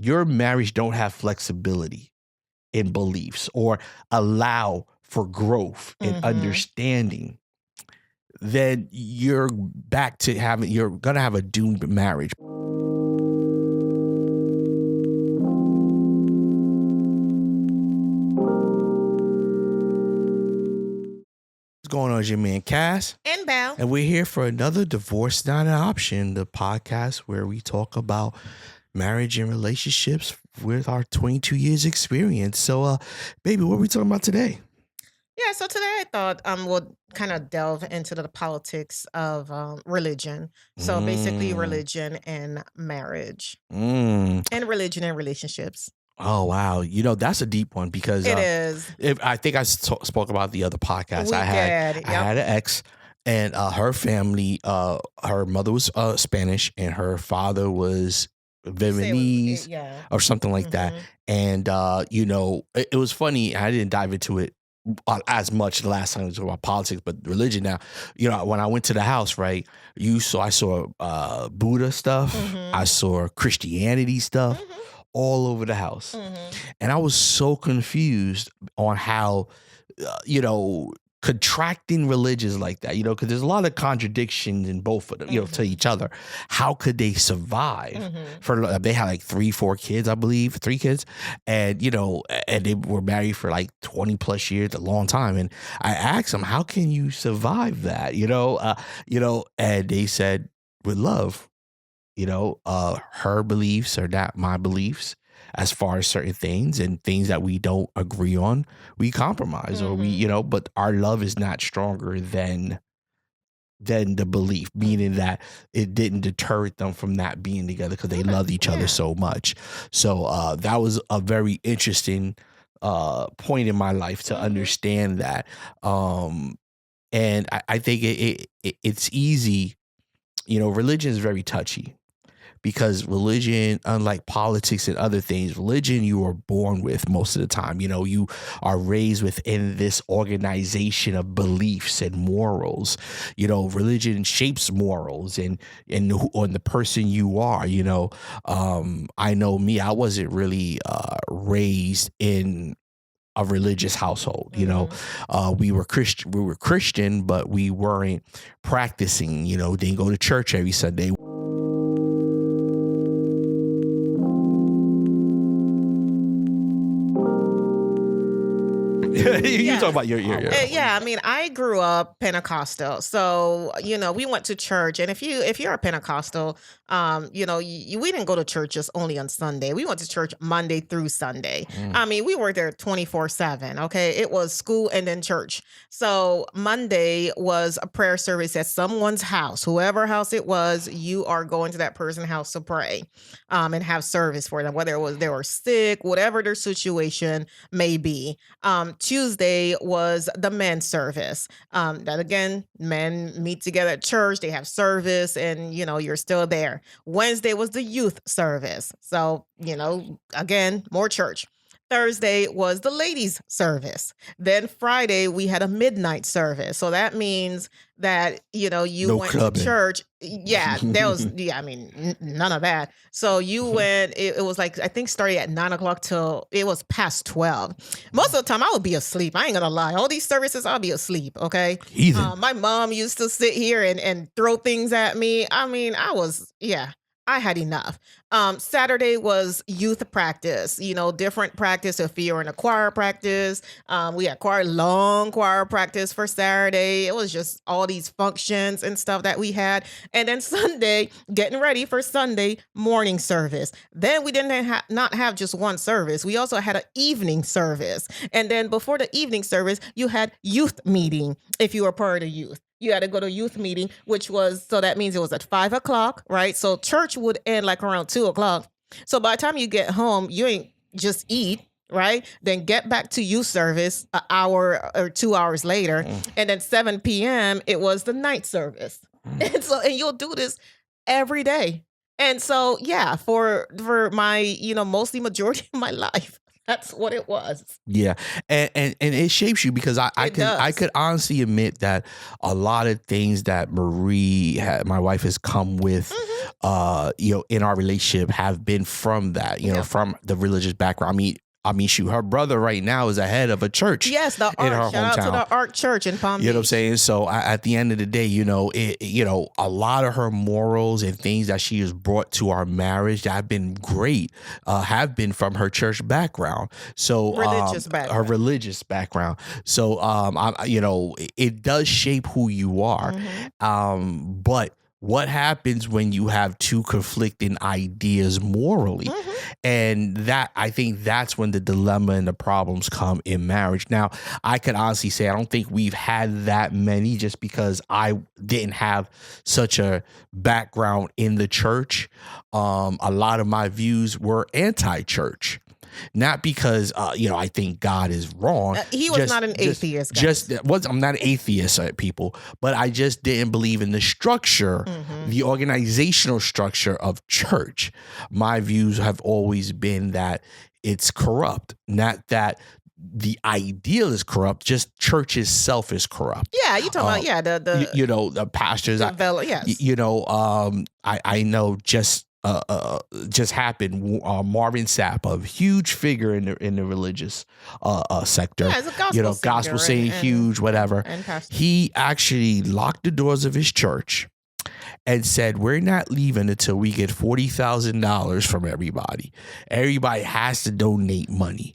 your marriage don't have flexibility in beliefs or allow for growth and understanding, then you're you're gonna have a doomed marriage. What's going on, your man Cass? And Bell. And we're here for another Divorce Not an Option, the podcast where we talk about marriage and relationships with our 22 years experience. So, baby, what are we talking about today? Yeah, so today I thought we'll kind of delve into the politics of religion. So basically religion and marriage Mm. and religion and relationships. Oh, wow. You know, that's a deep one because It is. if I think I spoke about the other podcast. We I had did. I had an ex, and her family, her mother was Spanish and her father was Vietnamese Yeah. or something like that. And you know, it was funny. I didn't dive into it as much the last time we talked about politics, but religion. Now, you know, when I went to the house, right, I saw Buddha stuff, I saw Christianity stuff all over the house, and I was so confused on how, you know, contracting religions like that, you know, because there's a lot of contradictions in both of them, you know, to each other. How could they survive? They had like 3 kids, I believe, 3 kids, and you know, and they were married for like 20 plus years, a long time. And I asked them, how can you survive that? You know, and they said with love. You know, her beliefs are not my beliefs as far as certain things, and things that we don't agree on, we compromise or we, you know, but our love is not stronger than the belief, meaning that it didn't deter them from not being together because they love each other so much. So that was a very interesting point in my life to understand that. And I think it's easy, you know, religion is very touchy. Because religion, unlike politics and other things, religion you are born with most of the time. You know, you are raised within this organization of beliefs and morals. You know, religion shapes morals and on the person you are. You know, I know me, I wasn't really raised in a religious household. You know, we were Christian, but we weren't practicing. You know, didn't go to church every Sunday. You talk about your Yeah, I mean, I grew up Pentecostal, so you know we went to church, and if you're a Pentecostal, you know we didn't go to church just only on Sunday. We went to church Monday through Sunday. I mean, we were there 24/7. Okay, it was school and then church. So Monday was a prayer service at someone's house, whoever house it was. You are going to that person's house to pray, and have service for them, whether it was they were sick, whatever their situation may be. Tuesday was the men's service. That again, men meet together at church, they have service, and you know, you're still there. Wednesday was the youth service. So, you know, again, more church. Thursday was the ladies' service. Then Friday, we had a midnight service. So that means that, you know, you went to church. Yeah, there was, I mean, none of that. So you went, it was like, I think starting at 9 o'clock till it was past 12. Most of the time I would be asleep. I ain't gonna lie. All these services, I'll be asleep. Okay. My mom used to sit here and throw things at me. I mean, I had enough. Saturday was youth practice, you know, different practice. If you're in a choir practice, we had long choir practice for Saturday. It was just all these functions and stuff that we had. And then Sunday, getting ready for Sunday morning service. Then we didn't not have just one service. We also had an evening service. And then before the evening service, you had youth meeting if you were part of youth. You had to go to youth meeting, so that means it was at 5 o'clock, right? So church would end like around 2 o'clock. So by the time you get home, you ain't just eat, right? Then get back to youth service an hour or 2 hours later. And then 7 p.m., it was the night service. And you'll do this every day. And so, yeah, for my, you know, mostly majority of my life, That's what it was. Yeah, and it shapes you because It I does. could honestly admit that a lot of things that my wife has come with, Mhm. in our relationship have been from that, Yep. from the religious background. Shoot, her brother right now is a head of a church Yes, the in Ark. her Shout out to hometown. the Ark Church in Palm You know what I'm Beach. saying? So at the end of the day, a lot of her morals and things that she has brought to our marriage that have been great, have been from her church background. So Religious her background. religious background. So it does shape who you are. Mhm. But what happens when you have two conflicting ideas morally? Mhm. And that, I think that's when the dilemma and the problems come in marriage. Now, I could honestly say I don't think we've had that many just because I didn't have such a background in the church. A lot of my views were anti-church. Not because I think God is wrong. He was not an atheist, Just guys. that was I'm not an atheist, people, but I just didn't believe in the structure, Mhm. the organizational structure of church. My views have always been that it's corrupt, not that the ideal is corrupt, just church itself is corrupt. Yeah, you talking Uh, about, yeah, the pastors, develop, yes. I know just happened. Marvin Sapp, a huge figure in the religious sector, Yeah, it's a gospel gospel singer and saying huge, whatever. pastor. He actually locked the doors of his church and said, "We're not leaving until we get $40,000 from everybody. Everybody has to donate money."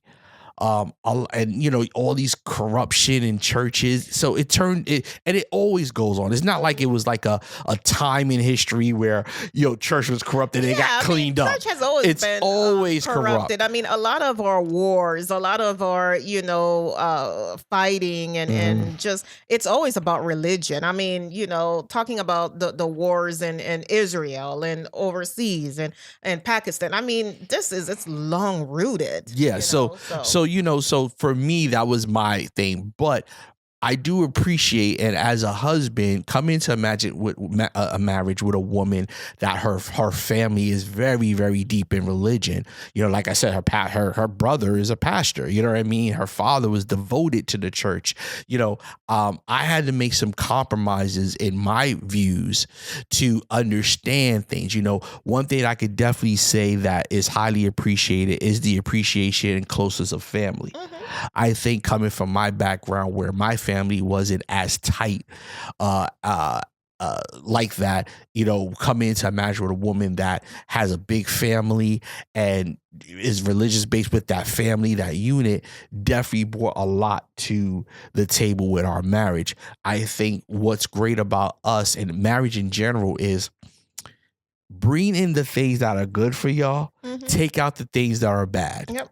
All these corruption in churches. So and it always goes on. It's not like it was like a time in history where church was corrupted and it Yeah, got I mean, cleaned up. church has always It's been always corrupt. corrupted. I mean, a lot of our wars, a lot of our, fighting Mhm. and just, it's always about religion. I mean, talking about the wars in Israel and overseas and Pakistan. I mean, it's long rooted, Yeah, so. so for me that was my thing, but I do appreciate, and as a husband, coming to imagine with a marriage with a woman that her family is very very deep in religion. Like I said, her brother is a pastor. You know what I mean? Her father was devoted to the church. I had to make some compromises in my views to understand things. One thing I could definitely say that is highly appreciated is the appreciation and closeness of family. Mhm. I think coming from my background where my family wasn't as tight, uh, uh, like that, coming into a marriage with a woman that has a big family and is religious based with that family, that unit, definitely brought a lot to the table with our marriage. I think what's great about us and marriage in general is bring in the things that are good for y'all, Mhm. take out the things that are bad. Yep.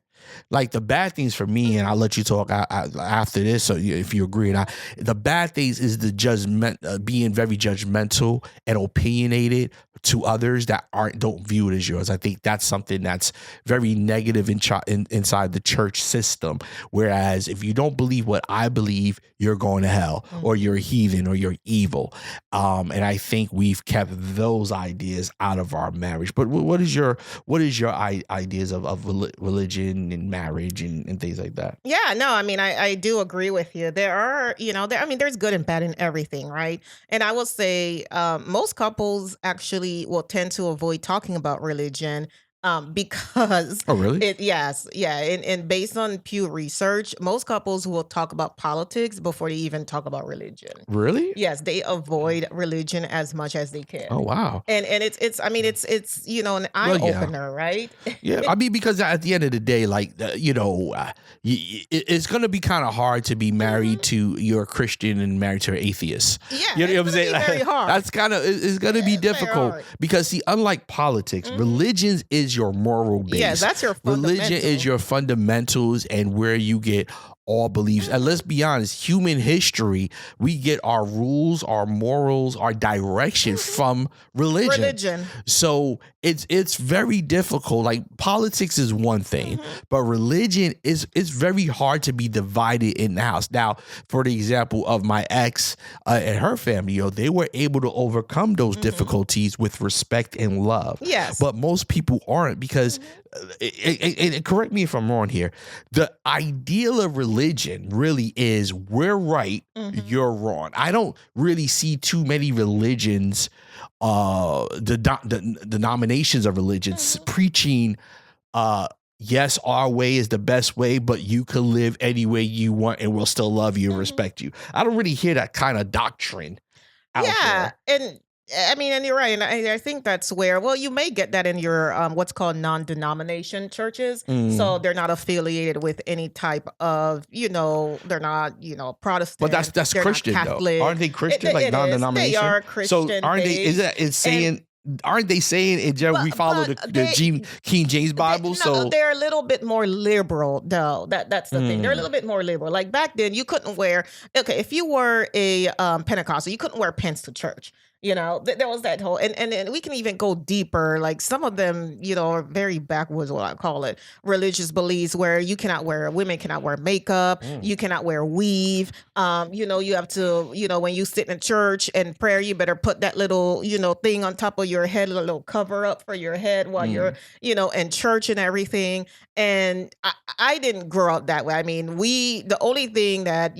Like the bad things for me, and I'll let you talk after this. So if you agree, the bad things is the judgment, being very judgmental and opinionated to others that don't view it as yours. I think that's something that's very negative inside the church system. Whereas if you don't believe what I believe, you're going to hell, or Mhm. you're a heathen, or you're evil. And I think we've kept those ideas out of our marriage. But what is your ideas of religion and marriage and things like that? Yeah, no, I mean, I do agree with you. There are, I mean, there's good and bad in everything, right? And I will say, most couples actually will tend to avoid talking about religion, because Oh, really? yes, yeah. And based on Pew Research, most couples will talk about politics before they even talk about religion. Really? Yes, they avoid religion as much as they Oh, can. wow. And it's I mean, it's an eye Well, yeah. opener, right? Yeah, I mean, because at the end of the day, like it's gonna be kind of hard to be married Mhm. to you're a Christian and married to an atheist. Yeah, You know it's what I'm gonna be saying? very hard. That's it's gonna be It's very difficult hard. because see, unlike politics, Mhm. religion is your moral Yes, base. that's your Religion is fundamental. your fundamentals and where you get all beliefs. And let's be honest, human history, we get our rules, our morals, our direction Mhm. from religion. Religion. So it's very difficult. Like politics is one thing, Mhm. but religion is it's very hard to be divided in the house. Now, for the example of my ex and her family, they were able to overcome those Mhm. difficulties with respect and love. Yes. But most people aren't because, Mhm. correct me if I'm wrong here, the ideal of religion really is we're right, Mhm. you're wrong. I don't really see too many religions, the denominations of religions Mhm. preaching, uh, yes, our way is the best way, but you can live any way you want and we'll still love you and Mhm. respect you. I don't really hear that kind of doctrine out Yeah, there. and I mean, and you're right, and I think that's where, well, you may get that in your what's called non-denomination churches. So Mm. they're not affiliated with any type of, they're not, But that's Protestant, that's they're not Christian though. Aren't Catholic. they Christian, like It is. They non-denomination? are So Christian aren't they is based, that it's and saying aren't they saying it we follow but the they King James Bible? no, So they're a little bit more liberal, though. That's the thing. They're a mm, little bit more liberal. Like back then, you couldn't wear. Okay, if you were a Pentecostal, you couldn't wear pants to church. There was that whole, and we can even go deeper. Like some of them, are very backwards, what I call it, religious beliefs where women cannot wear makeup, mm, you cannot wear weave. You have to, when you sit in church and prayer, you better put that little, thing on top of your head, a little cover up for your head while you're, mm. in church and everything. And I didn't grow up that way. I mean, the only thing that,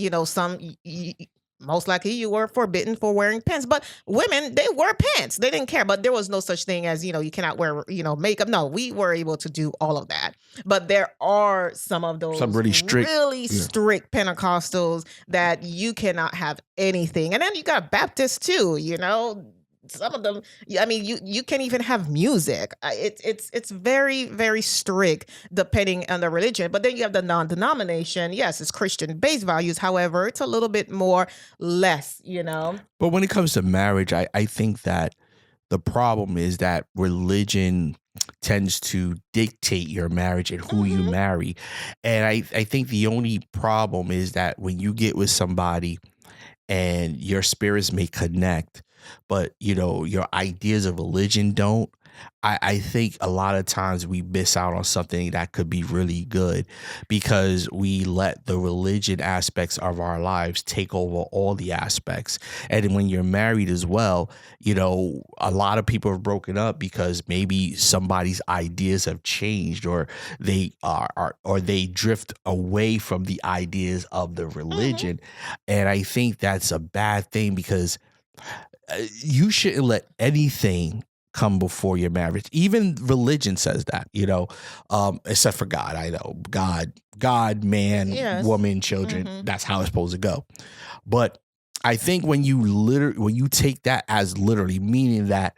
most likely you were forbidden for wearing pants, but women, they wear pants. They didn't care, but there was no such thing as, you cannot wear, makeup. No, we were able to do all of that. But there are some of Some those really strict. really Yeah. strict Pentecostals that you cannot have anything. And then you got Baptists too, some of them, I mean, you can't even have music. It's very, very strict depending on the religion. But then you have the non-denomination. Yes, it's Christian based values. However, it's a little bit more less. But when it comes to marriage, I think that the problem is that religion tends to dictate your marriage and who you Hmm. marry. And I think the only problem is that when you get with somebody and your spirits may connect, but your ideas of religion don't. I think a lot of times we miss out on something that could be really good because we let the religion aspects of our lives take over all the aspects. And when you're married as well, a lot of people have broken up because maybe somebody's ideas have changed or they or they drift away from the ideas of the Hmm. religion. And I think that's a bad thing because you shouldn't let anything come before your marriage. Even religion says that, except for God. I know God, man, Yes. woman, children. Hmm. That's how it's supposed to go. But I think when you take that as literally, meaning that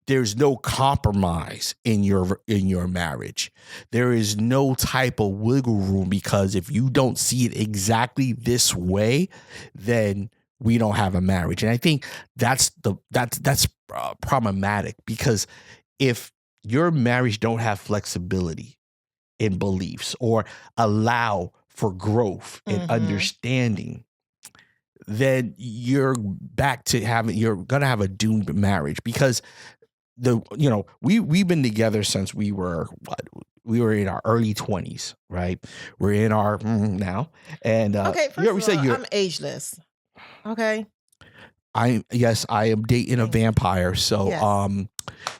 there's no compromise in your marriage. There is no type of wiggle room because if you don't see it exactly this way, then we don't have a marriage. And I think that's problematic because if your marriage don't have flexibility in beliefs or allow for growth and Hmm. understanding, then you're gonna have a doomed marriage because we've been together since we were in our early 20s, right? We're in our now, and Okay, you first of already said all, you're I'm ageless. Okay. I am dating a Thank you. vampire, so Yes.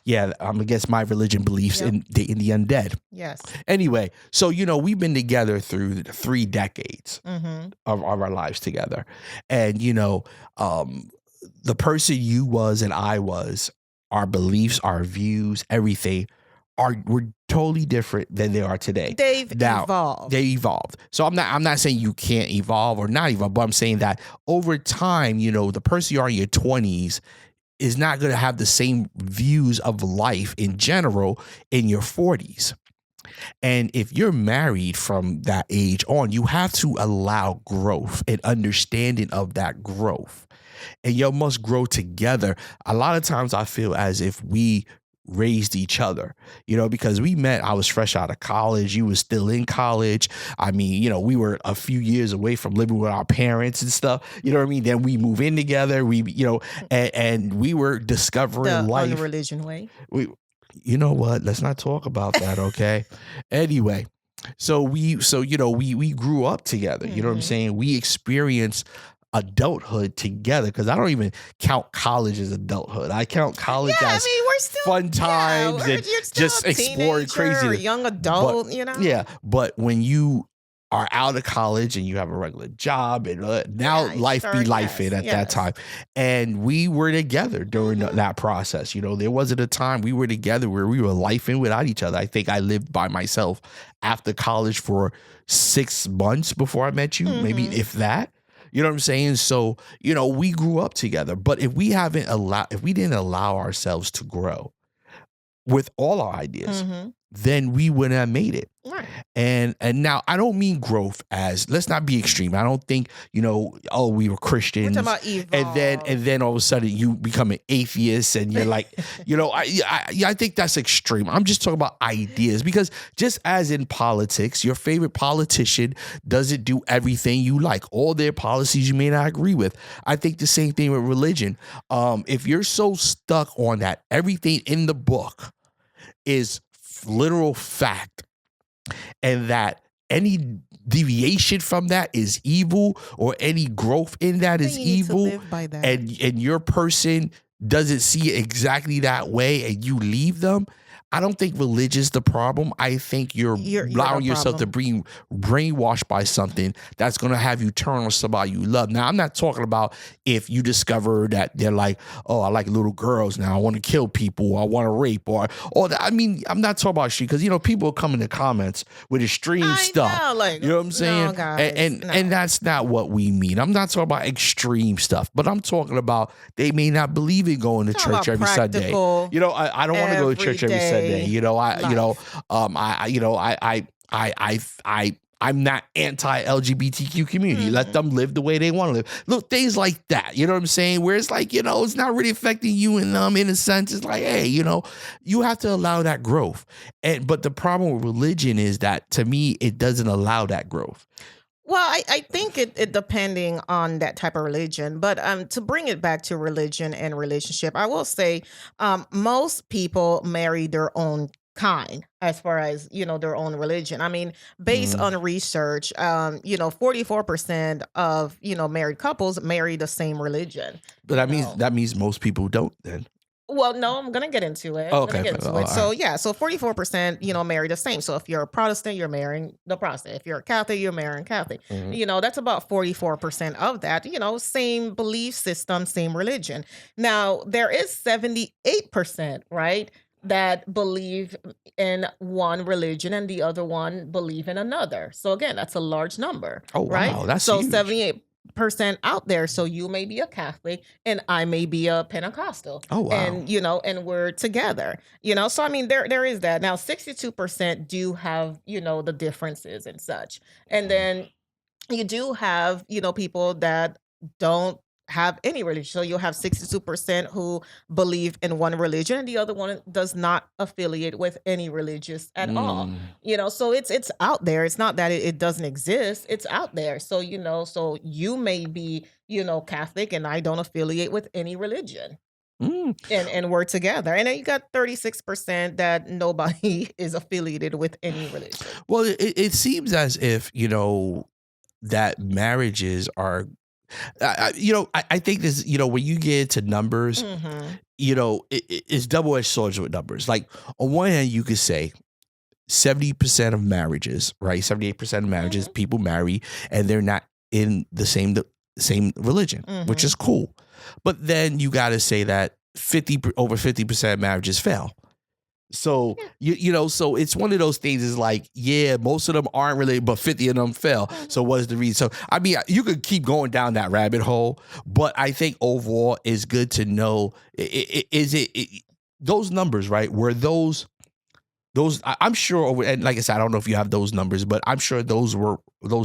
yeah, I'm against my religion beliefs Yep. in dating the undead. Yes. Anyway, so we've been together through 3 decades Hmm. of our lives together, and um the person you was and I was, our beliefs, our views, everything were totally different than they are today. They've Now, they evolved. evolved. So I'm not saying you can't evolve or not evolve, but I'm saying that over time, the person you are in your 20s is not going to have the same views of life in general in your 40s. And if you're married from that age on, you have to allow growth and understanding of that growth. And you must grow together. A lot of times I feel as if we raised each other, because we met, I was fresh out of college. You was still in college. I mean, we were a few years away from living with our parents and stuff. You know what I mean? Then we move in together. And we were discovering The life. unreligion way. We, you know what? Let's not talk about that, okay? Anyway, we grew up together. You know what I'm Mhm. saying? We experienced adulthood together, because I don't even count college as adulthood. I count Yeah, college I as mean, we're still fun yeah, times and you're still just a exploring teenager or craziness. young But adult, you know? yeah, but when you are out of college and you have a regular job, and now Yeah, you life be start life in yes, at that yes. time, and we were together during Mhm. that process. There wasn't a time we were together where we were life in without each other. I think I lived by myself after college for 6 months before I met you, maybe Mhm. if that. You know what I'm saying? So, we grew up together. But if we didn't allow ourselves to grow with all our ideas, Mhm. then we wouldn't have made it. Right. And now I don't mean growth as, let's not be extreme. I don't think, oh, we were We're talking Christians, about and evolve. then all of a sudden you become an atheist and you're like, I think that's extreme. I'm just talking about ideas, because just as in politics, your favorite politician doesn't do everything you like. All their policies you may not agree with. I think the same thing with religion. If you're so stuck on that, everything in the book is literal fact, and that any deviation from that is evil, or any growth in that Then is you need to evil, live by that. and your person doesn't see it exactly that way, and you leave them. I don't think religion's the problem. I think you're You're the allowing yourself to problem. be brainwashed by something that's going to have you turn on somebody you love. Now, I'm not talking about if you discover that they're like, oh, I like little girls now, I want to kill people, I want to rape, or that. I mean, I'm not talking about shit, because people come in the comments with extreme I stuff. know, like, You know what I'm saying? no, guys, And no. that's not what we mean. I'm not talking about extreme stuff, but I'm talking about they may not believe in going to Talking church about every Sunday. practical, I don't want to go to church every Sunday. everyday life. I'm not anti-LGBTQ community. Let Mhm. them live the way they want to live. Look, things like that. You know what I'm saying? Where it's like, it's not really affecting you and them in a sense. It's like, hey, you have to allow that growth. But the problem with religion is that, to me, it doesn't allow that growth. Well, I think it depending on that type of religion, but to bring it back to religion and relationship, I will say most people marry their own kind as far as their own religion. I mean, based Mm. on research, 44% of married couples marry the same religion. But that means most people don't then. Well, no, I'm gonna get into it. Oh, I'm gonna okay. get Oh, into all it. right. So yeah, so 44%, marry the same. So if you're a Protestant, you're marrying the Protestant. If you're a Catholic, you're marrying Catholic. Mhm. That's about 44% of that, same belief system, same religion. Now, there is 78%, right? That believe in one religion and the other one believe in another. So again, that's a large number, Oh, right? wow. That's So huge. 78% out there. So you may be a Catholic and I may be a Pentecostal, Oh, wow. and and we're together, so I mean there is that. Now 62% do have the differences and such, and then you do have people that don't have any religion. So you'll have 62% who believe in one religion and the other one does not affiliate with any religious at all. Mm. So it's out there. It's not that it doesn't exist, it's out there. So so you may be Catholic and I don't affiliate with any religion, Mm. and we're together. And then you got 36% that nobody is affiliated with any religion. Well, it seems as if, that marriages are, I think this, when you get into numbers, Mhm. it's double-edged swords with numbers. Like, on one hand, you could say 70% of marriages, right? 78% of marriages, Mhm. people marry and they're not in the same religion, which is Mhm. cool. But then you got to say that over 50% of marriages fail. So Yeah. so it's one of those things. Is like, yeah, most of them aren't related, but 50 of them fell. Mhm. So what is the reason? So I mean, you could keep going down that rabbit hole, but I think overall it's good to know, those numbers, right? Were I'm sure and like I said, I don't know if you have those numbers, but I'm sure those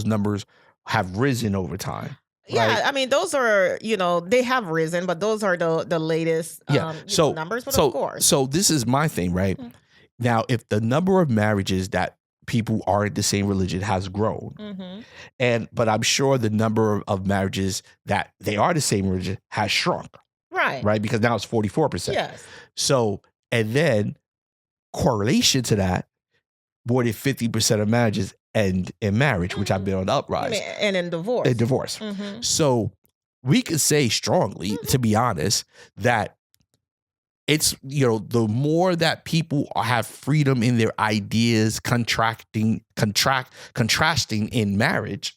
numbers have risen over time. right? Yeah, I mean, those are, they have risen, but those are the latest, Yeah. numbers. But of course, So this is my thing, right? mm-hmm. Now, if the number of marriages that people are in the same religion has grown, Mm-hmm. but I'm sure the number of marriages that they are the same religion has shrunk, Right? right? Because now it's 44%. Yes. So, and then correlation to that, more than 50% of marriages end in marriage, which have Mm-hmm. been on the You uprise mean and in in divorce? divorce. Mm-hmm. So we could say strongly, Mm-hmm. to be honest, that it's, the more that people have freedom in their ideas, contrasting in marriage,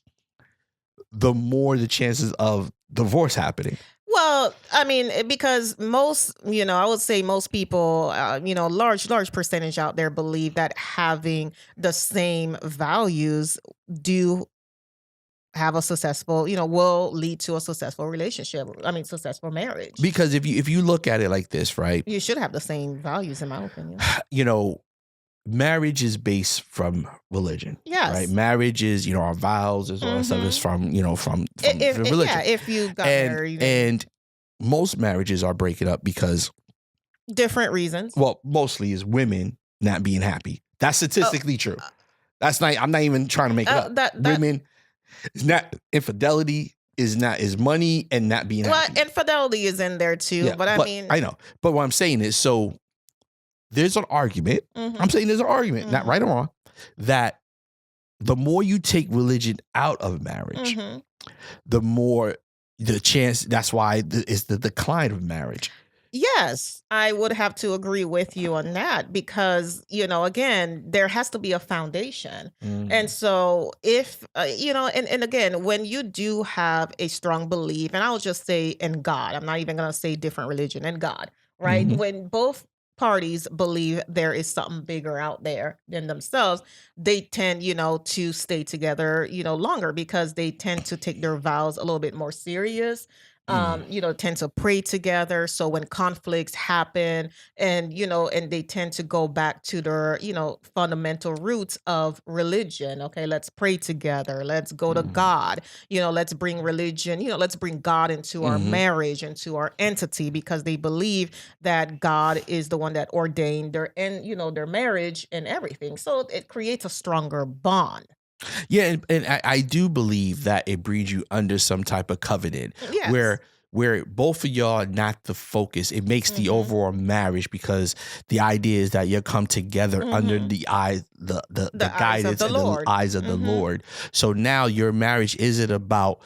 the more the chances of divorce happening. Well, I mean, because most, I would say most people, large percentage out there believe that having the same values do have a successful, will lead to a successful relationship. I mean, successful marriage. Because if you look at it like this, right? You should have the same values, in my opinion. You know, marriage is based from religion, right? Yes. Marriage is, our vows, is all that stuff is Mm-hmm. from, If, from yeah, religion. if you got And married, and most marriages are breaking up because, different reasons. well, mostly is women not being happy. That's Oh, statistically true. uh, That's not, I'm not even trying to make it up. that Women, is not infidelity, is money and not being well, happy. infidelity is in there too. Yeah, But I but mean, I know. But what I'm saying is, so there's an argument. mm-hmm, I'm saying there's an argument, not mm-hmm, right or wrong, that the more you take religion out of marriage, mm-hmm. the more the chance. That's why it's the decline of marriage. Yes, I would have to agree with you on that because, again, there has to be a foundation. And Mm. so if, and again, when you do have a strong belief, and I'll just say in God, I'm not even going to say different religion, in God, right? Mhm. When both parties believe there is something bigger out there than themselves, they tend, to stay together, longer because they tend to take their vows a little bit more serious, Mm. tend to pray together. So when conflicts happen and they tend to go back to their, fundamental roots of religion. Okay, let's pray together. Let's go to Mm. God. Let's bring religion, let's bring God into our Mhm. marriage, into our entity, because they believe that God is the one that ordained their marriage and everything. So it creates a stronger bond. Yeah, and I do believe that it brings you under some type of covenant Yes. where both of y'all are not the focus. It makes the Mm-hmm. overall marriage, because the idea is that you come together under Mm-hmm. the eyes, the The eyes of guidance the and the Lord. eyes of the Mm-hmm. Lord. So now your marriage isn't about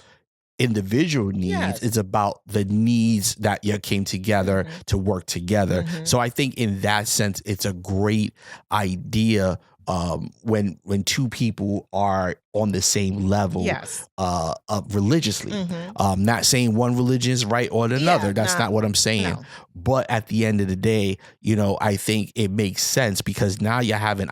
individual needs, Yes. it's about the needs that you came together Mm-hmm. to work together. Mm-hmm. So I think in that sense it's a great idea, when two people are on the same level, Yes. religiously. Mm-hmm. Not saying one religion is right or Yeah, another, that's not not what I'm saying. no. But at the end of the day, I think it makes sense, because now you have an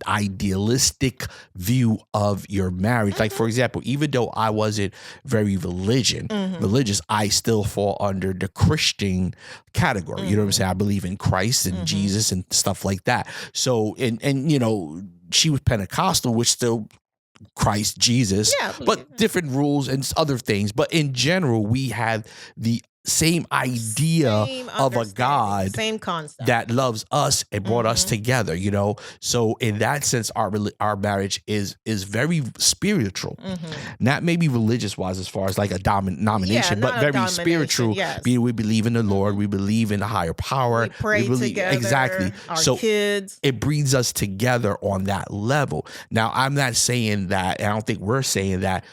idealistic view of your marriage. Like, Mhm. for example, even though I wasn't very Mhm. religious, I still fall under the Christian category. You know what I'm Mhm. saying? I believe in Christ and Mhm. Jesus and stuff like that. So, and she was Pentecostal, which still Christ, Jesus, Yeah, I believe but it. different rules and other things. But in general, we have the same idea Same of a understanding, God same concept. that loves us and brought us Mhm. together. So in that sense, our marriage is very spiritual, Mhm. not maybe religious wise as far as like a Yeah, denomination, but not a very domination. spiritual. Yes. Being we believe in the Lord, Mhm. we believe in a higher power, We we pray believe exactly. together, our So kids. it brings us together on that level. Now, I'm not saying that, and I don't think we're saying that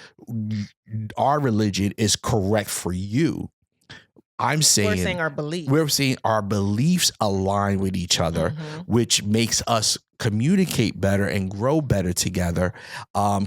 our religion is correct for you. I'm We're saying saying our belief. we're seeing our beliefs align with each other, Mhm. which makes us communicate better and grow better together,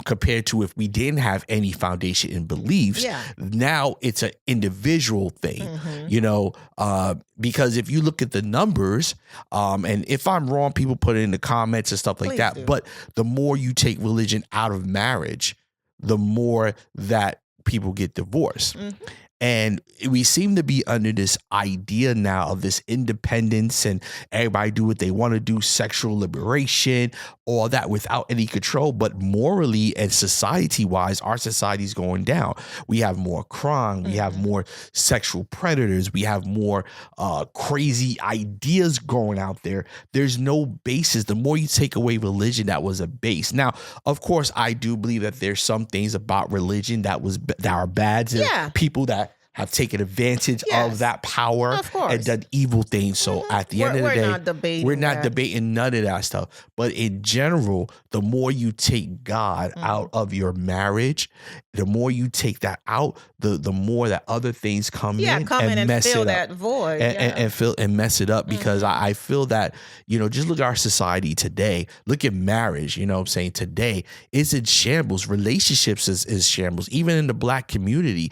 compared to if we didn't have any foundation in beliefs. Yeah. Now it's an individual thing, Mhm. because if you look at the numbers, and if I'm wrong, people put it in the comments and stuff like Please that. do. But the more you take religion out of marriage, the more that people get divorced. Mhm. And we seem to be under this idea now of this independence and everybody do what they want to do, sexual liberation, all that without any control. But morally and society wise, our society is going down. We have more crime. We have Mhm. more sexual predators. We have more crazy ideas going out there. There's no basis. The more you take away religion, that was a base. Now, of course, I do believe that there's some things about religion that are bad to Yeah. people that have taken advantage of Yes. that power Of and course. done evil things. So Mhm. at the end We're of the we're day, not we're debating not that. debating none of that stuff. But in general, the more you take God out Mhm. of your marriage, the more you take that out, the more that other things come Yeah, in come in and and mess fill it up that void. Yeah. and feel and mess it up because Mhm. I feel that, just look at our society today. Look at marriage, you know what I'm saying? Today, it's in shambles. Relationships is shambles. Even in the black community,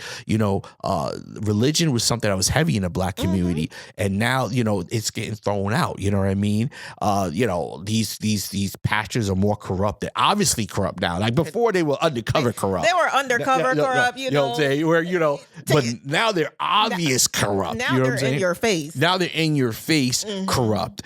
religion was something that was heavy in the black Mhm. community. And now, it's getting thrown out. You know what I mean? These pastors are more corrupt. They're obviously corrupt now. Like before they were undercover They corrupt. were No, no, undercover no, no, corrupt, you know what I'm saying? Where, but t- now they're n- obvious corrupt. You now know what they're I'm in saying? your face. Now they're in your face Mhm. corrupt,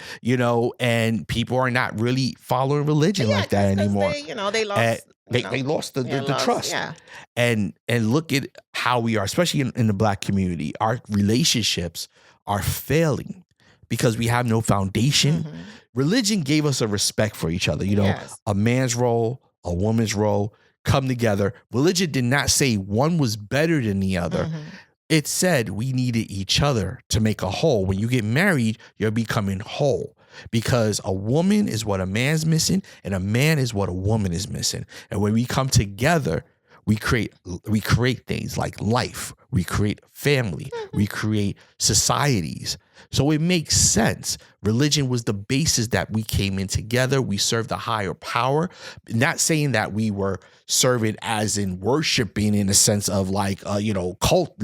and people are not really following religion Yeah, like that because anymore. they, they And lost, they lost the, yeah, the, the lost, trust. yeah. And look at how we are, especially in the black community. Our relationships are failing because we have no foundation. Mhm. Religion gave us a respect for each other. Yes. A man's role, a woman's role come together. Religion did not say one was better than the other. Mhm. It said we needed each other to make a whole. When you get married, you're becoming whole because a woman is what a man's missing and a man is what a woman is missing. And when we come together, we create things like life, we create family, Mhm. we create societies. So it makes sense. Religion was the basis that we came in together. We served a higher power. Not saying that we were serving as in worshiping in the sense of like cult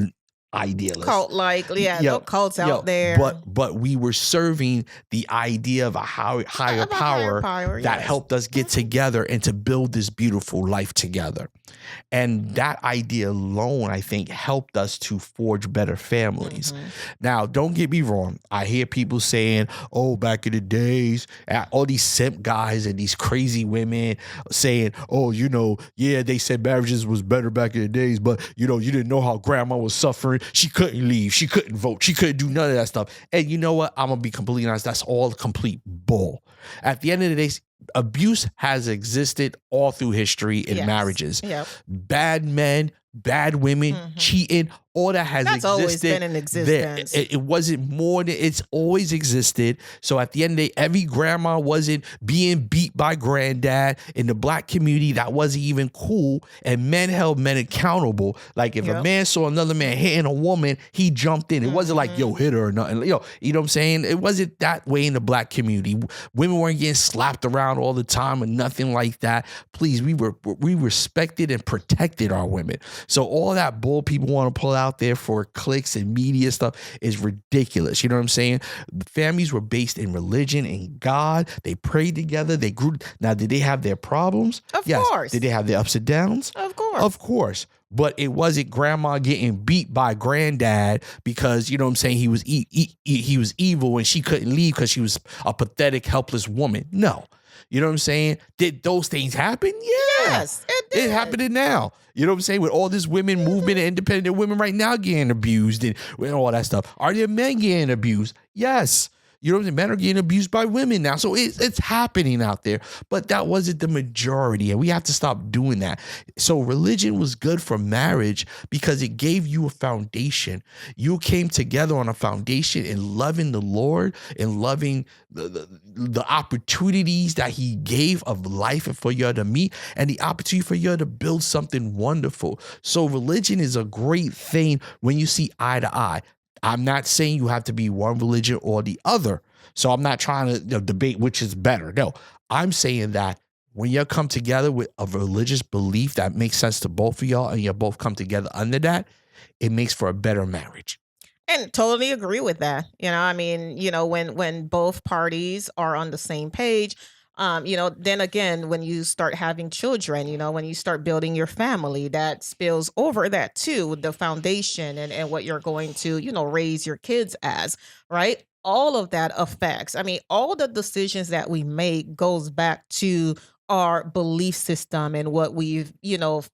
idealists. Cult like, yeah, Yo, no cults yo, out there. but we were serving the idea of a higher Of a higher power power, that yes. helped us get Mhm. together and to build this beautiful life together. And that idea alone, I think, helped us to forge better families. Mhm. Now, don't get me wrong. I hear people saying, oh, back in the days, all these simp guys and these crazy women saying, oh, yeah, they said marriages was better back in the days, but, you didn't know how grandma was suffering. She couldn't leave. She couldn't vote. She couldn't do none of that stuff. And you know what? I'm going to be completely honest. That's all complete bull. At the end of the day, abuse has existed all through history in Yes. marriages. Yep. Bad men, bad women, Mhm. cheating, all that has That's always existed been in there. existence. It wasn't more than it's always existed. So at the end of the day, every grandma wasn't being beat by granddad. In the black community, that wasn't even cool. And men held men accountable. Like if a Yep. man saw another man hitting a woman, he jumped in. It wasn't like, yo, Mhm. hit her or nothing. You know what I'm saying? It wasn't that way in the black community. Women weren't getting slapped around all the time or nothing like that. Please, we respected and protected our women. So all that bull people want to pull out there for clicks and media stuff is ridiculous. You know what I'm saying? The families were based in religion and God. They prayed together. They grew. Now, did they have their problems? Of Yes. course. Did they have their ups and downs? Of course. Of course. But it wasn't grandma getting beat by granddad because, you know what I'm saying, he was he was evil and she couldn't leave because she was a pathetic, helpless woman. No. You know what I'm saying? Did those things happen? Yeah. Yes, it did. It's happening now. You know what I'm saying? With all this women movement and independent women right now getting abused and all that stuff. Are there men getting abused? Yes. You know what I'm saying? Men are getting abused by women now. So it's happening out there. But that wasn't the majority. And we have to stop doing that. So religion was good for marriage because it gave you a foundation. You came together on a foundation in loving the Lord and loving the opportunities that he gave of life and for you to meet and the opportunity for you to build something wonderful. So religion is a great thing when you see eye to eye. I'm not saying you have to be one religion or the other. So I'm not trying to debate which is better. No, I'm saying that when you come together with a religious belief that makes sense to both of y'all and you both come together under that, it makes for a better marriage. And totally agree with that. I mean, when both parties are on the same page, Then again, when you start having children, when you start building your family, that spills over that too, the foundation and what you're going to, raise your kids as, right? All of that affects. I mean, all the decisions that we make goes back to our belief system and what we've,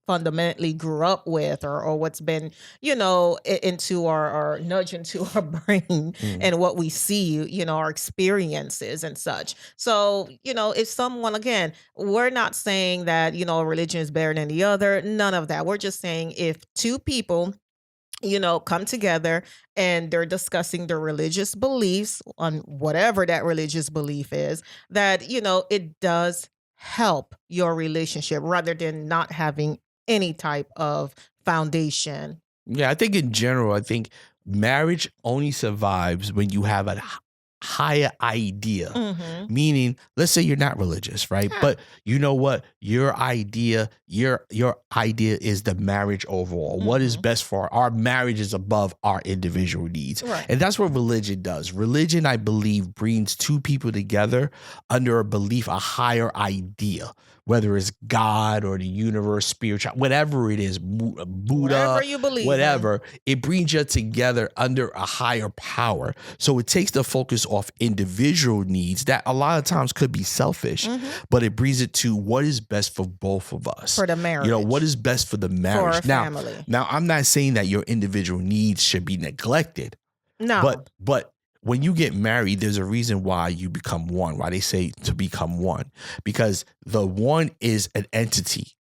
fundamentally grew up with, or what's been, into our nudge into our brain, Mm. and what we see, our experiences and such. So, if someone, again, we're not saying that, religion is better than the other, none of that. We're just saying if two people, come together and they're discussing their religious beliefs on whatever that religious belief is, that, it does help your relationship rather than not having any type of foundation. Yeah, I think in general, I think marriage only survives when you have a higher idea. Hmm. Meaning, let's say you're not religious, right? Yeah. But you know what? Your idea is the marriage overall. What is Hmm. best for our marriage is above our individual needs. Right. And that's what religion does. Religion, I believe, brings two people together under a belief, a higher idea, whether it's God or the universe, spiritual, whatever it is, Whatever Buddha, you believe in. whatever, it brings you together under a higher power. So it takes the focus off individual needs that a lot of times could be selfish, Hmm. but it brings it to what is best for both of us. For the What marriage, is best for the for our marriage. Now, family. now I'm not saying that your individual needs should be neglected, No. but when you get married, there's a reason why you become one, why they say to become one, because the one is an entity,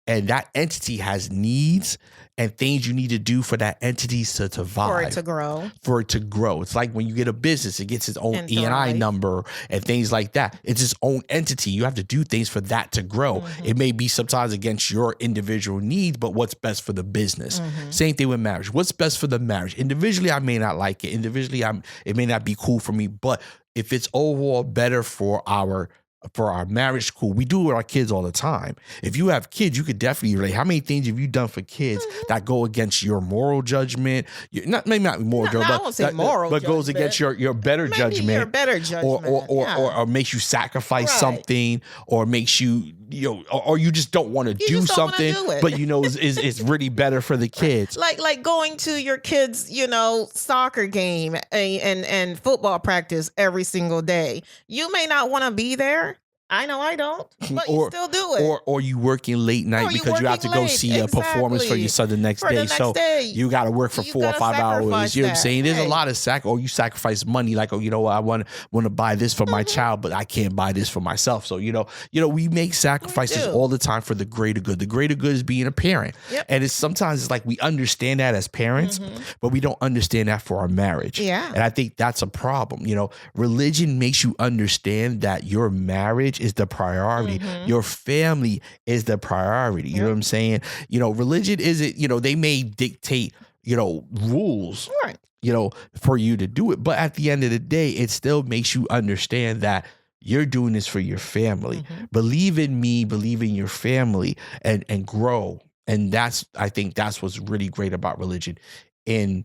and that entity has needs and things you need to do for that entity to For it to survive, grow for it to grow. It's like when you get a business, it gets its own and E&I thrive. number and things like that. It's its own entity. You have to do things for that to grow. Hmm. It may be sometimes against your individual needs, but what's best for the business? Hmm. Same thing with marriage. What's best for the marriage? Individually, I may not like it. Individually, it may not be cool for me, but if it's overall better for our marriage, cool. We do it with our kids all the time. If you have kids, you could definitely relate. How many things have you done for kids Hmm. that go against your moral judgment? Maybe not moral No, judgment, I won't say moral but goes judgment. against your better Maybe your judgment, better or or judgment. or Yeah. or, or makes you sacrifice Right. something, or makes you or you just don't want to You do just don't want to something, do it. but is really better for the Right. kids. Like going to your kids, soccer game and football practice every single day. You may not want to be there. I know I don't, but you or still do it. or you working late night Or you because you have working to go late. see a performance for your Exactly. son the next For the day. next So day. you got to work for You 4 or gotta 5 hours. sacrifice You know what I'm that. saying? There's a Right. lot of or you sacrifice money, like, oh, you know what, I want to buy this for my Hmm. child, but I can't buy this for myself. So we make We sacrifices do. all the time for the greater good. The greater good is being a parent, Yep. and it's like we understand that as parents, Hmm. but we don't understand that for our marriage. Yeah. And I think that's a problem. Religion makes you understand that your marriage is the priority. Hmm. Your family is the priority. You know Yep. what I'm saying? Religion isn't, they may dictate, rules, Right. for you to do it. But at the end of the day, it still makes you understand that you're doing this for your family. Hmm. Believe in me, believe in your family, and grow. And I think that's what's really great about religion in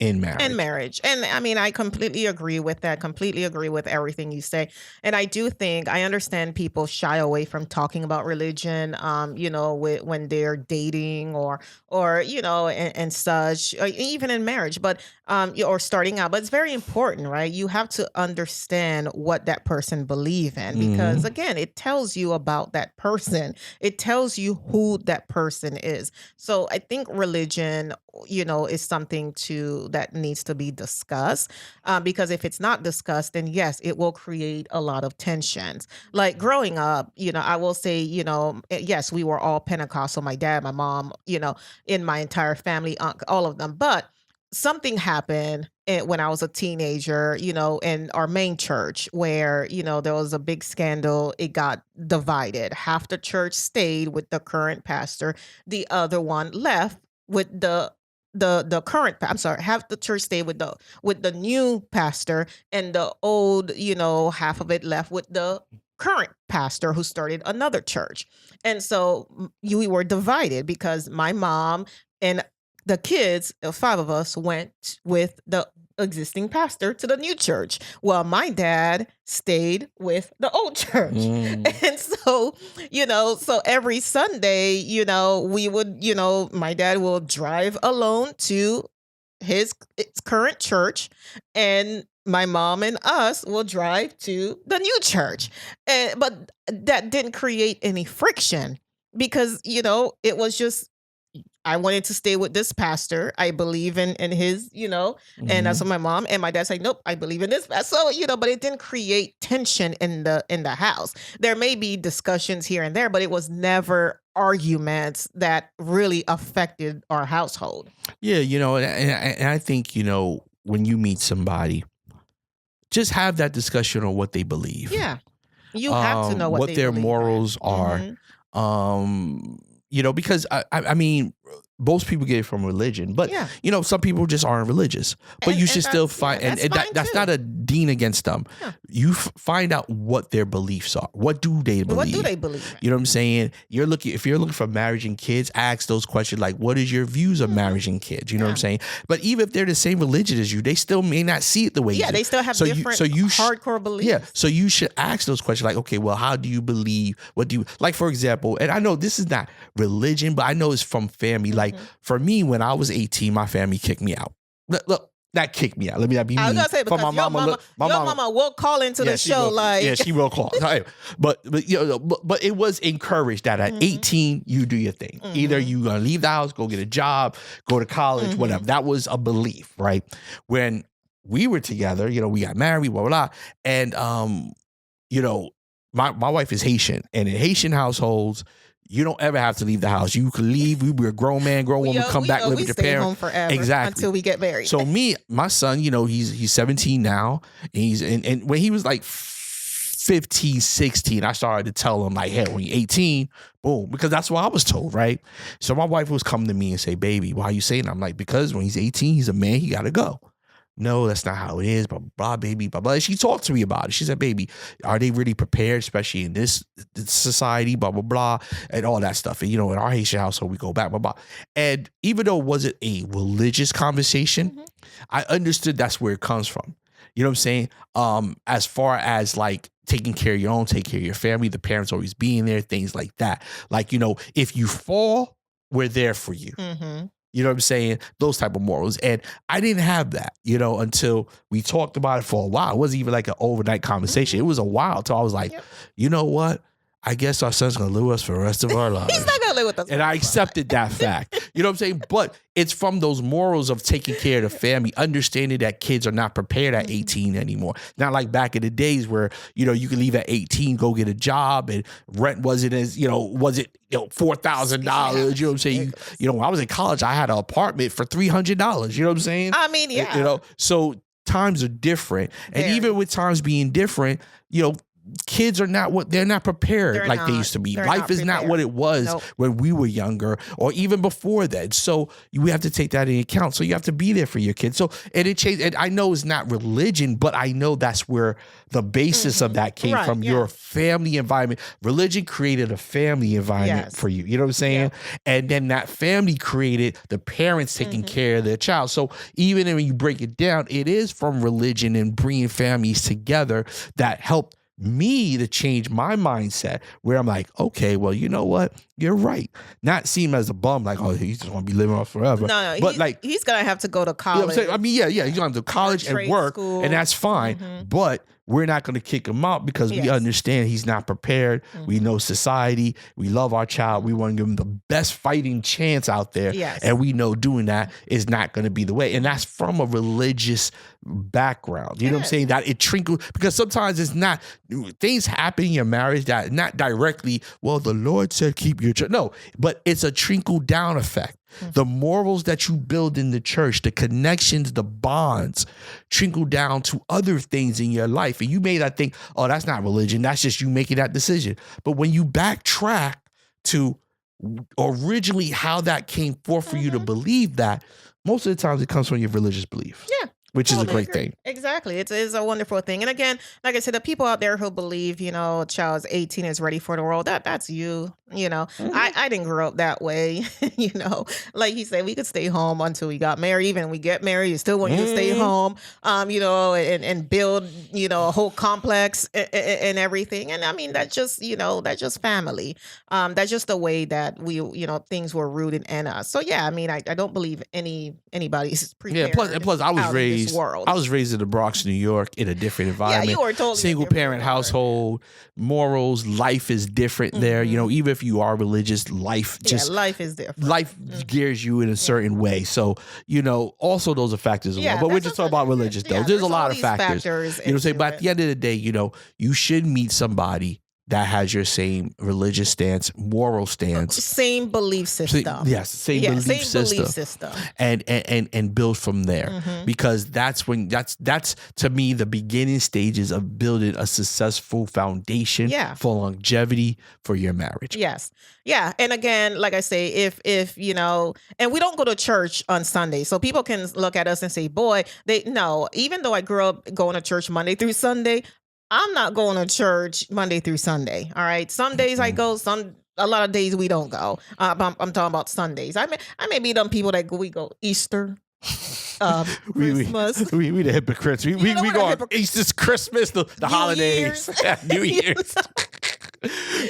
in And marriage. marriage. And I mean, I completely agree with that, completely agree with everything you say. And I do think I understand people shy away from talking about religion, when they're dating or and such, or even in marriage, but or starting out. But it's very important, right? You have to understand what that person believe in, because Mhm. again, it tells you about that person. It tells you who that person is. So I think religion, is something that needs to be discussed, because if it's not discussed, then yes, it will create a lot of tensions. Like growing up, I will say, yes, we were all Pentecostal. My dad, my mom, in my entire family, all of them. But something happened when I was a teenager, in our main church where, there was a big scandal. It got divided. Half the church stayed with the current pastor, the other one left with the current I'm sorry, half the church stayed with the new pastor, and the old, half of it left with the current pastor who started another church. And so we were divided because my mom and the kids, five of us, went with existing pastor to the new church. Well, my dad stayed with the old church. Mm, And so, so every Sunday, we would, my dad will drive alone to its current church, and my mom and us will drive to the new church. And but that didn't create any friction because, it was just I wanted to stay with this pastor. I believe in his, and that's mhm. what my mom and my dad say, nope, I believe in this. So, but it didn't create tension in the house. There may be discussions here and there, but it was never arguments that really affected our household. Yeah, and I think, when you meet somebody, just have that discussion on what they believe, Yeah. You have to know what what they their believe in. morals are. Mhm. Because I mean, most people get it from religion, but Yeah. some people just aren't religious. But you And should still that's find, and, that's fine that's too. not a dean against them. Yeah. You find out what their beliefs are. What do they What do believe? they believe in? You know what I'm saying? If you're looking for marriage and kids, ask those questions like, what is your views of Mhm. marriage and kids? You know what I'm Yeah. saying? But even if they're the same religion as you, they still may not see it the way you Yeah, do. they still have So different you hardcore yeah, beliefs. so you should ask those questions like, okay, well, how do you believe? What do you like, for example? And I know this is not religion, but I know it's from family. Like Mhm. for me, when I was 18, my family kicked me out. Look, not kicked me out. Let me not be I was mean. gonna say For because my your mama, mama, look, my your mama. mama will call into Yeah, the she show will. Yeah, like, she will call. Hey, but but it was encouraged that at Mhm, 18 you do your thing. Either mhm, you gonna leave the house, go get a job, go to college, whatever. mhm. That was a belief, right? When we were together, we got married, blah blah blah, and you know, my wife is Haitian, and in Haitian households, you don't ever have to leave the house. You can leave. We were a grown man, grown woman, come back, live We with your stay parents. home forever Exactly. until we get married. So my son, he's 17 now. And and when he was like 15, 16, I started to tell him like, hey, when you're 18, boom, because that's what I was told, right? So my wife was come to me and say, baby, why are you saying that? I'm like, because when he's 18, he's a man, he gotta go. No, that's not how it is, blah, blah, blah, baby, blah, blah. She talked to me about it. She said, baby, are they really prepared, especially in this society, blah, blah, blah, and all that stuff. And, in our Haitian household, we go back, blah, blah. And even though it wasn't a religious conversation, Mhm. I understood that's where it comes from. You know what I'm saying? As far as like taking care of your own, take care of your family, the parents always being there, things like that. Like, if you fall, we're there for you. Mhm. You know what I'm saying? Those type of morals. And I didn't have that, until we talked about it for a while. It wasn't even like an overnight conversation. Mhm. It was a while till I was like, Yep. you know what? I guess our son's gonna live with us for the rest of our He's lives. not gonna live with us for And the I rest of our life. accepted that fact. You know what I'm saying? But it's from those morals of taking care of the family, understanding that kids are not prepared at Mhm. 18 anymore. Not like back in the days where, you can leave at 18, go get a job, and rent wasn't as, was it, $4,000. Yeah, You know what I'm saying? ridiculous. When I was in college, I had an apartment for $300. You know what I'm saying? I mean, yeah, So times are different. And very. even with times being different, kids are not they're not prepared They're like they not. used to be. They're Life not is not prepared. what it was Nope. when we were younger or even before that. So we have to take that into account. So you have to be there for your kids. So and it changed. And I know it's not religion, but I know that's where the basis of Mhm. that came Right, from. yeah. Your family environment. Religion created a family environment Yes. for you. You know what I'm saying? Yep. And then that family created the parents taking Mhm. care of their child. So even when you break it down, it is from religion and bringing families together that helped me to change my mindset where I'm like, okay, well, you know what? You're right. Not seem as a bum, like, oh, he's just gonna be living off forever. No, But like, he's gonna have to go to you know what I'm college. saying? I mean, yeah, he's gonna do college and trade work, school. and that's fine. Mhm. But we're not gonna kick him out because we Yes. understand he's not prepared. We Mhm. know society. We love our child. We want to give him the best fighting chance out there. Yes. And we know doing that is not gonna be the way. And that's from a religious background. You know what I'm Yes. saying? That it trinkles because sometimes it's not things happen in your marriage that not directly, well, the Lord said keep your church. No, but it's a trickle down effect. The morals that you build in the church, the connections, the bonds trickle down to other things in your life. And you may not think, oh, that's not religion. That's just you making that decision. But when you backtrack to originally how that came forth for you to Mhm. believe that, most of the times it comes from your religious belief. Yeah. which is a Totally great agree. thing. Exactly. It's a wonderful thing. And again, like I said, the people out there who believe, a child's 18 is ready for the world, that's you. Mhm. I didn't grow up that way. you know, like he said, we could stay home until we got married. Even when we get married, you still want you to stay Mhm. home, and build, a whole complex and everything. And I mean, that's just family. That's just the way that things were rooted in us. So yeah, I mean, I don't believe anybody's Yeah, prepared plus out in this world. I was raised in the Bronx, New York, in a different Yeah, you environment. were totally a Single different parent environment. household, morals, life is different there. Mhm. Even if you are religious, life Yeah, just life is different. life Mhm. gears you in a Yeah. certain way. So, also those are factors as well. Yeah, But we're that's just just talking about religious though. yeah, There's a there's all lot of these factors. factors What I'm saying? into But at it. the end of the day, you should meet somebody that has your same religious stance, moral stance. Same belief system. Yes, same Yeah, belief same belief system system. and build from there, Mhm. because that's to me the beginning stages of building a successful foundation Yeah. for longevity for your marriage. Yes. Yeah. And again, like I say, if and we don't go to church on Sunday. So people can look at us and say, boy, they no, even though I grew up going to church Monday through Sunday, I'm not going to church Monday through Sunday. All right. Some days I Mm-mm. go, a lot of days we don't go. I'm talking about Sundays. I may be them people that we go Easter, we we Christmas. we the hypocrites. We We're go the on hypocrites. Easter's, Christmas, the New holidays, Year's. New Year's.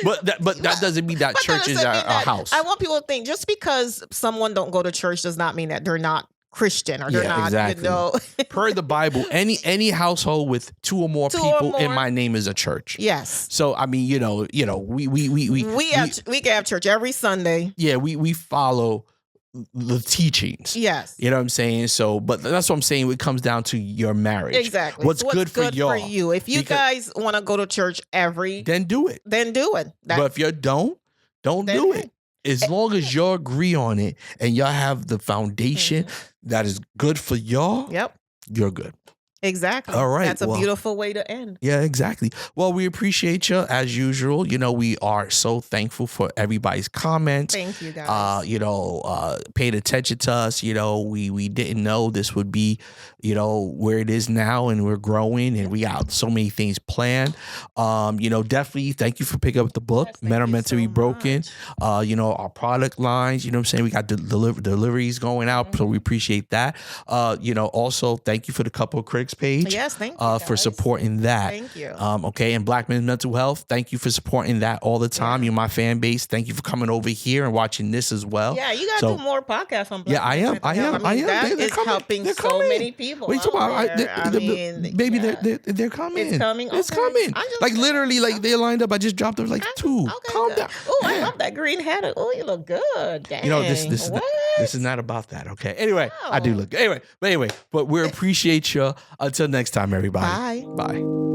But that doesn't mean that But that church is doesn't mean our that house. I want people to think just because someone don't go to church does not mean that they're not Christian or they're Yeah, not, exactly. Per the Bible, any household with two or more two or people in more. my name is a church. Yes. So I mean, We can have church every Sunday. yeah, we follow the teachings. Yes. You know what I'm saying? So, but that's what I'm saying. It comes down to your marriage. Exactly. What's So good for y'all? you? If you Because- guys want to go to church Then do it. then do it. But if you don't then, do hey. it. As long as y'all agree on it and y'all have the foundation that is good for y'all, Yep. you're good. Exactly. All right, That's a well- beautiful way to end. Yeah, exactly. Well, we appreciate you as usual. We are so thankful for everybody's comments. Thank you guys. Paying attention to us. We didn't know this would be, where it is now, and we're growing, and we got so many things planned. Definitely thank you for picking up the book, Yes, Men Are thank you Meant to Be so Broken. much. Our product lines, what I'm saying? We got deliveries going out, so we appreciate that. Also thank you for the Couple of Critics page. Yes, thank you For guys. supporting that. Thank you. Okay, and Black Men's Mental Health, thank you for supporting that all the time. Yeah. You're my fan base. Thank you for coming over here and watching this as well. Yeah, you gotta So- do more podcasts on Black Yeah, I Men's am. Mental I Health. am. I mean, am. that They're is coming. helping They're so coming. many people. What you talking out about? there. I mean, Baby, yeah. they're coming. It's coming? It's Okay. coming. I'm just Like saying. literally, like they lined up. I just dropped them like two. Okay, Calm good. down. Oh, I Yeah. love that green hat. Oh, you look good. Dang. This is not about that. Okay. Anyway, I do No. look. Anyway, but we appreciate you. Until next time, everybody. Bye. Bye.